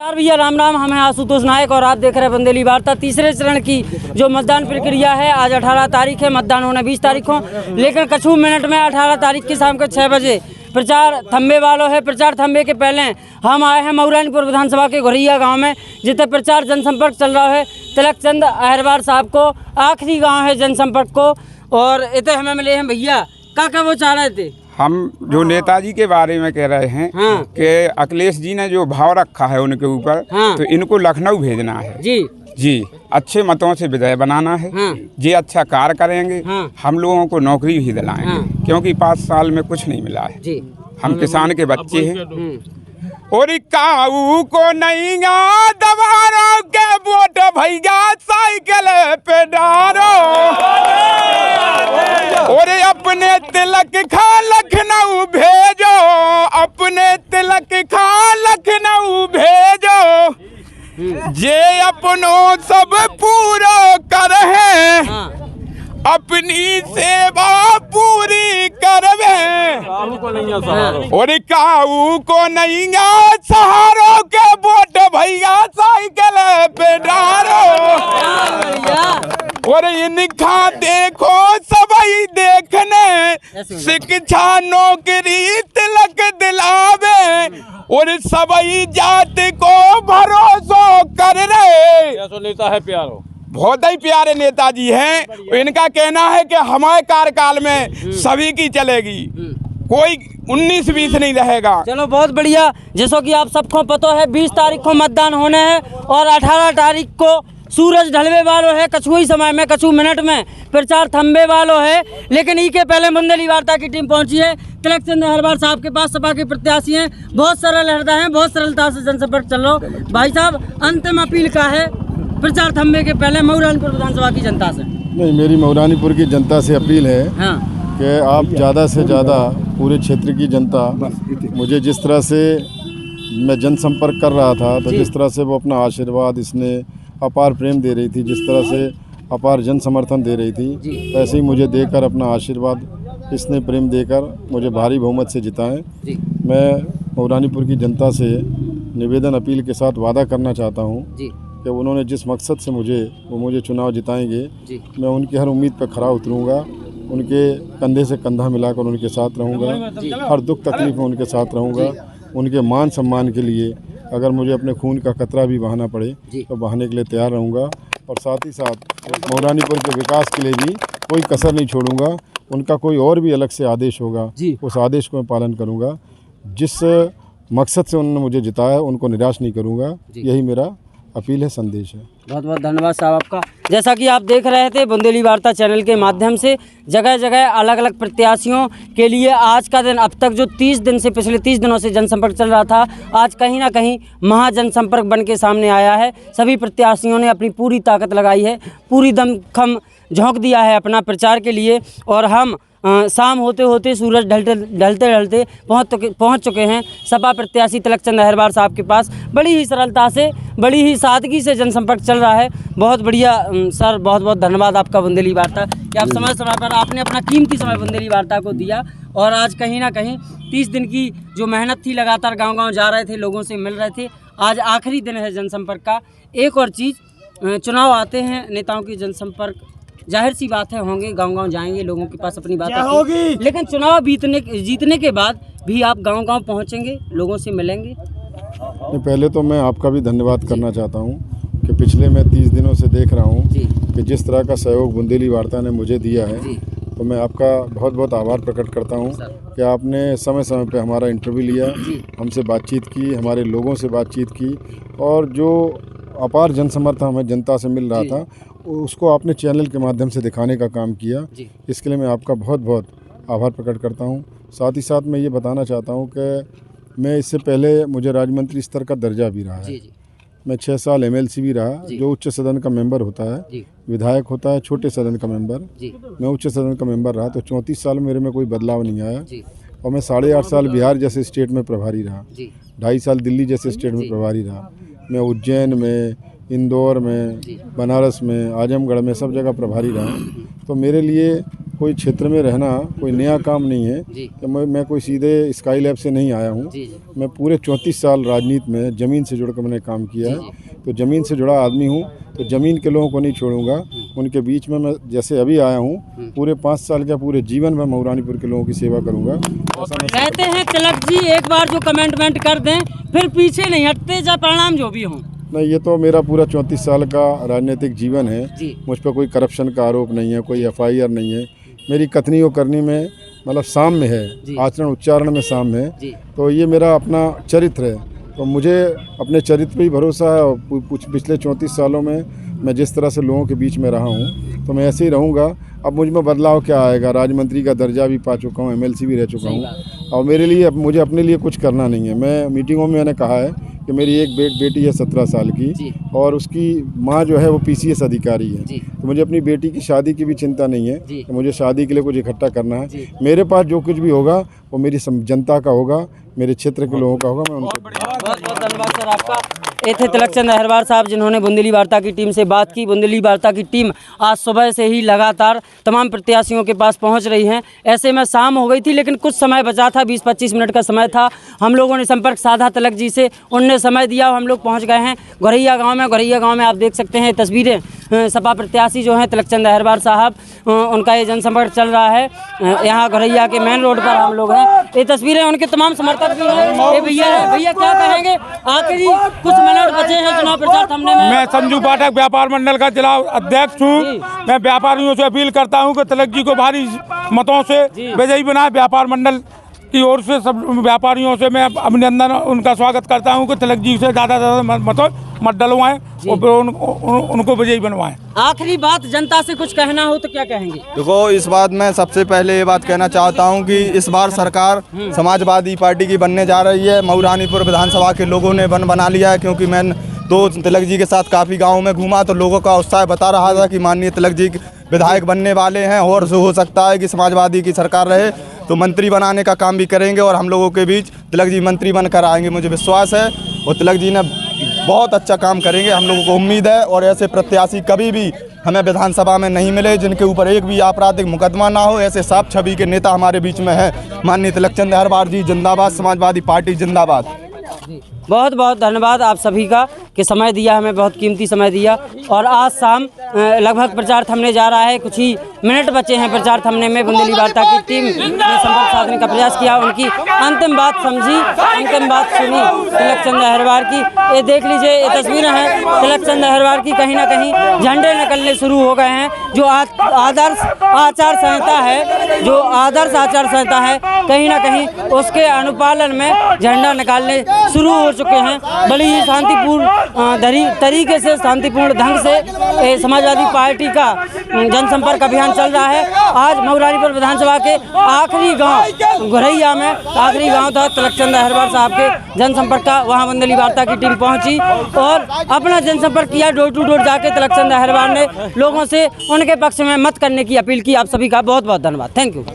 यार भैया राम राम, हम हैं आशुतोष नायक और आप देख रहे हैं बुंदेली वार्ता। तीसरे चरण की जो मतदान प्रक्रिया है, आज 18 तारीख है, मतदान होना 20 तारीख को, लेकिन कुछ मिनट में 18 तारीख की शाम को 6 बजे प्रचार थंबे वालों है। प्रचार थंबे के पहले हम आए हैं मऊरानीपुर विधानसभा के घोरैया गांव में, जितने प्रचार जनसंपर्क चल रहा है। तिलकचंद अहिरवार साहब को आखिरी गाँव है जनसंपर्क को, और इतने हमें मिले हैं भैया का वो चाह रहे थे। हम जो नेताजी के बारे में कह रहे हैं कि अखिलेश जी ने जो भाव रखा है उनके ऊपर, तो इनको लखनऊ भेजना है जी, अच्छे मतों से विजय बनाना है। जी अच्छा कार्य करेंगे, हम लोगों को नौकरी भी दिलाएंगे, क्योंकि 5 साल में कुछ नहीं मिला है। हम किसान के बच्चे हैं। और काऊ को नहीं दबारो के वोट भैया साइकिल पे डारो, और अपने तिलक खा लखनऊ भेजो, अपने तिलक खा लखनऊ भेजो, जे अपनों सब पूरा कर है, अपनी सेवा पूरी करवे, और काऊ को नहीं सहारों के वोट भैया साइकिल पे डारो, और इनका देखो सबई देखने, शिक्षा नौकरी तिलक दिलावे, और सबई जाति को भरोसा कर रहे। ऐसा नेता है प्यारो, बहुत ही प्यारे नेताजी हैं। इनका कहना है कि हमारे कार्यकाल में सभी की चलेगी, कोई 19-20 नहीं रहेगा। चलो बहुत बढ़िया। जैसा कि आप सबको पता है 20 तारीख को मतदान होने हैं और 18 तारीख को सूरज ढलवे वालों है। कछु ही समय में, कछु मिनट में प्रचार थंबे वालों है। लेकिन ई के पहले बुंदेली वार्ता की टीम पहुंची है तिलकचंद अहिरवार साहब के पास। सपा के प्रत्याशी हैं, बहुत सरल हृदय हैं, बहुत सरलता से जनसंपर्क चल रहा हो। भाई साहब, अंतिम अपील का है प्रचार थंबे के पहले मऊरानीपुर विधानसभा की जनता से? नहीं, मेरी मऊरानीपुर की जनता से अपील है कि आप ज़्यादा से ज़्यादा पूरे क्षेत्र की जनता, मुझे जिस तरह से मैं जनसंपर्क कर रहा था, तो जिस तरह से वो अपना आशीर्वाद, इसने अपार प्रेम दे रही थी, जिस तरह से अपार जन समर्थन दे रही थी, ऐसे ही मुझे देकर अपना आशीर्वाद, इसने प्रेम देकर मुझे भारी बहुमत से जिताएं। मैं मऊरानीपुर की जनता से निवेदन अपील के साथ वादा करना चाहता हूँ कि उन्होंने जिस मकसद से मुझे चुनाव जिताएंगे, मैं उनकी हर उम्मीद पर खरा उतरूँगा, उनके कंधे से कंधा मिलाकर उनके साथ रहूँगा, हर दुख तकलीफ में उनके साथ रहूँगा। उनके मान सम्मान के लिए अगर मुझे अपने खून का कतरा भी बहाना पड़े तो बहाने के लिए तैयार रहूँगा, और साथ ही साथ मऊरानीपुर के विकास के लिए भी कोई कसर नहीं छोड़ूंगा। उनका कोई और भी अलग से आदेश होगा, उस आदेश को मैं पालन करूँगा। जिस मकसद से उन्होंने मुझे जिताया उनको निराश नहीं करूँगा, यही मेरा अपील है, संदेश है। बहुत बहुत धन्यवाद साहब आपका। जैसा कि आप देख रहे थे बुंदेली वार्ता चैनल के माध्यम से जगह जगह अलग अलग प्रत्याशियों के लिए आज का दिन, अब तक जो 30 दिन से, पिछले 30 दिनों से जनसंपर्क चल रहा था, आज कहीं ना कहीं महाजनसंपर्क बन के सामने आया है। सभी प्रत्याशियों ने अपनी पूरी ताकत लगाई है, पूरी दमखम झोंक दिया है अपना प्रचार के लिए, और हम शाम होते होते, सूरज ढलते ढलते पहुंच चुके हैं सपा प्रत्याशी तिलकचंद अहिरवार साहब के पास। बड़ी ही सरलता से, बड़ी ही सादगी से जनसंपर्क चल रहा है। बहुत बढ़िया सर, बहुत बहुत धन्यवाद आपका बुंदेली वार्ता कि आप समय समय पर आपने अपना कीमती समय बुंदेली वार्ता को दिया। और आज कहीं ना कहीं 30 दिन की जो मेहनत थी, लगातार गाँव-गाँव जा रहे थे, लोगों से मिल रहे थे, आज आखिरी दिन है जनसंपर्क का। एक और चीज़, चुनाव आते हैं, नेताओं की जनसंपर्क जाहिर सी बात है होंगे, गांव-गांव जाएंगे, लोगों के पास अपनी बात होगी। लेकिन चुनाव जीतने के बाद भी आप गांव-गांव पहुंचेंगे, लोगों से मिलेंगे। पहले तो मैं आपका भी धन्यवाद करना चाहता हूं कि पिछले मैं 30 दिनों से देख रहा हूं कि जिस तरह का सहयोग बुंदेली वार्ता ने मुझे दिया है, तो मैं आपका बहुत बहुत आभार प्रकट करता हूं कि आपने समय समय पर हमारा इंटरव्यू लिया, हमसे बातचीत की, हमारे लोगों से बातचीत की, और जो अपार जन समर्थन हमें जनता से मिल रहा था उसको आपने चैनल के माध्यम से दिखाने का काम किया। इसके लिए मैं आपका बहुत बहुत आभार प्रकट करता हूं। साथ ही साथ मैं ये बताना चाहता हूं कि मैं इससे पहले, मुझे राज्य मंत्री स्तर का दर्जा भी रहा है। मैं 6 साल MLC भी रहा, जो उच्च सदन का मेंबर होता है, विधायक होता है छोटे सदन का मेंबर, मैं उच्च सदन का मेंबर रहा। तो 34 साल मेरे में कोई बदलाव नहीं आया। और मैं 8.5 साल बिहार जैसे स्टेट में प्रभारी रहा, 2.5 साल दिल्ली जैसे स्टेट में प्रभारी रहा। मैं उज्जैन में, इंदौर में, बनारस में, आजमगढ़ में, सब जगह प्रभारी रहा। तो मेरे लिए कोई क्षेत्र में रहना कोई नया काम नहीं है कि मैं कोई सीधे स्काई लैब से नहीं आया हूँ। मैं पूरे 34 साल राजनीति में ज़मीन से जुड़कर मैंने काम किया है, तो ज़मीन से जुड़ा आदमी हूँ, तो ज़मीन के लोगों को नहीं छोड़ूंगा। उनके बीच में मैं जैसे अभी आया हूँ, पूरे 5 साल का पूरे जीवन में मऊरानीपुर के लोगों की सेवा करूँगा। कहते हैं तिलक जी एक बार जो कमेंटमेंट कर दें फिर पीछे नहीं हटते, चाहे परिणाम जो भी हों। नहीं, ये तो मेरा पूरा 34 साल का राजनीतिक जीवन है। मुझ पर कोई करप्शन का आरोप नहीं है, कोई FIR नहीं है। मेरी कथनी और करनी में मतलब साम्य है, आचरण उच्चारण में साम्य है। तो ये मेरा अपना चरित्र है, तो मुझे अपने चरित्र पे ही भरोसा है। और पिछले 34 सालों में मैं जिस तरह से लोगों के बीच में रहा हूँ, तो मैं ऐसे ही रहूँगा। अब मुझ में बदलाव क्या आएगा, राज्य मंत्री का दर्जा भी पा चुका हूँ, MLC भी रह चुका हूँ, और मेरे लिए मुझे अपने लिए कुछ करना नहीं है। मैं मीटिंगों में मैंने कहा है कि मेरी एक बेटी है 17 साल की, और उसकी माँ जो है वो PCS अधिकारी है। तो मुझे अपनी बेटी की शादी की भी चिंता नहीं है कि मुझे शादी के लिए कुछ इकट्ठा करना है। मेरे पास जो कुछ भी होगा वो मेरी जनता का होगा, मेरे क्षेत्र के लोगों का होगा। मैं उनको बहुत बहुत धन्यवाद सर आपका। ये थे तिलकचंद अहिरवार साहब जिन्होंने बुंदेली वार्ता की टीम से बात की। बुंदेली वार्ता की टीम आज सुबह से ही लगातार तमाम प्रत्याशियों के पास पहुंच रही हैं। ऐसे में शाम हो गई थी, लेकिन कुछ समय बचा था, 20-25 मिनट का समय था। हम लोगों ने संपर्क साधा तिलक जी से, उनने समय दिया, हम लोग पहुँच गए हैं घोरैया गाँव में। घोरैया गाँव में आप देख सकते हैं तस्वीरें, सपा प्रत्याशी जो हैं तिलकचंद अहिरवार साहब, उनका ये जनसंपर्क चल रहा है। यहाँ घोरैया के मेन रोड पर हम लोग हैं। ये तस्वीरें उनके तमाम समर्थक भी हैं। ये भैया क्या कहेंगे, आखिरी कुछ मिनट बचे हैं चुनाव प्रचार थमने में। मैं संजू पाठक व्यापार मंडल का जिला अध्यक्ष हूँ। मैं व्यापारियों से अपील करता हूँ कि तिलक जी को भारी मतों से विजयी बनाए। व्यापार मंडल की ओर से सब व्यापारियों से मैं अभिनंदन उनका स्वागत करता हूँ कि तिलक जी से ज़्यादा मत डलवाएं और उनको विजयी बनवाएं। आखिरी बात, जनता से कुछ कहना हो तो क्या कहेंगे? देखो, इस बात में सबसे पहले ये बात कहना चाहता हूँ कि इस बार सरकार समाजवादी पार्टी की बनने जा रही है। मऊरानीपुर विधानसभा के लोगों ने बना लिया है, क्योंकि मैं तो तिलक जी के साथ काफ़ी गाँव में घूमा तो लोगों का उत्साह बता रहा था कि माननीय तिलक जी विधायक बनने वाले हैं, और हो सकता है कि समाजवादी की सरकार रहे तो मंत्री बनाने का काम भी करेंगे, और हम लोगों के बीच तिलक जी मंत्री बनकर आएंगे, मुझे विश्वास है। और तिलक जी ने बहुत अच्छा काम करेंगे, हम लोगों को उम्मीद है। और ऐसे प्रत्याशी कभी भी हमें विधानसभा में नहीं मिले जिनके ऊपर एक भी आपराधिक मुकदमा ना हो। ऐसे साफ छवि के नेता हमारे बीच में है। माननीय तिलकचंद अहिरवार जी जिंदाबाद, समाजवादी पार्टी जिंदाबाद। बहुत बहुत धन्यवाद आप सभी का कि समय दिया, हमें बहुत कीमती समय दिया। और आज शाम लगभग प्रचार थमने जा रहा है, कुछ ही मिनट बचे हैं प्रचार थमने में। बुंदेली वार्ता की टीम ने संपर्क साधने का प्रयास किया, उनकी अंतिम बात समझी, अंतिम बात सुनी तिलकचंद अहिरवार की। ये देख लीजिए, ये तस्वीरें हैं तिलकचंद अहिरवार की। कहीं ना कहीं झंडे निकलने शुरू हो गए हैं। जो आदर्श आचार संहिता है, जो आदर्श आचार संहिता है, कहीं ना कहीं उसके अनुपालन में झंडा निकालने शुरू हो चुके हैं। बड़ी ही शांतिपूर्ण तरीके से, शांतिपूर्ण ढंग से समाजवादी पार्टी का जनसंपर्क अभियान चल रहा है। आज मऊरानीपुर विधानसभा के आखिरी गांव घोरैया में आखिरी गांव था तिलकचंद अहिरवार साहब के जनसंपर्क का। वहां बुंदेली वार्ता की टीम पहुंची और अपना जनसंपर्क किया। डोर टू डोर जाके तिलकचंद अहिरवार ने लोगों से उनके पक्ष में मत करने की अपील की। आप सभी का बहुत बहुत धन्यवाद। Thank you.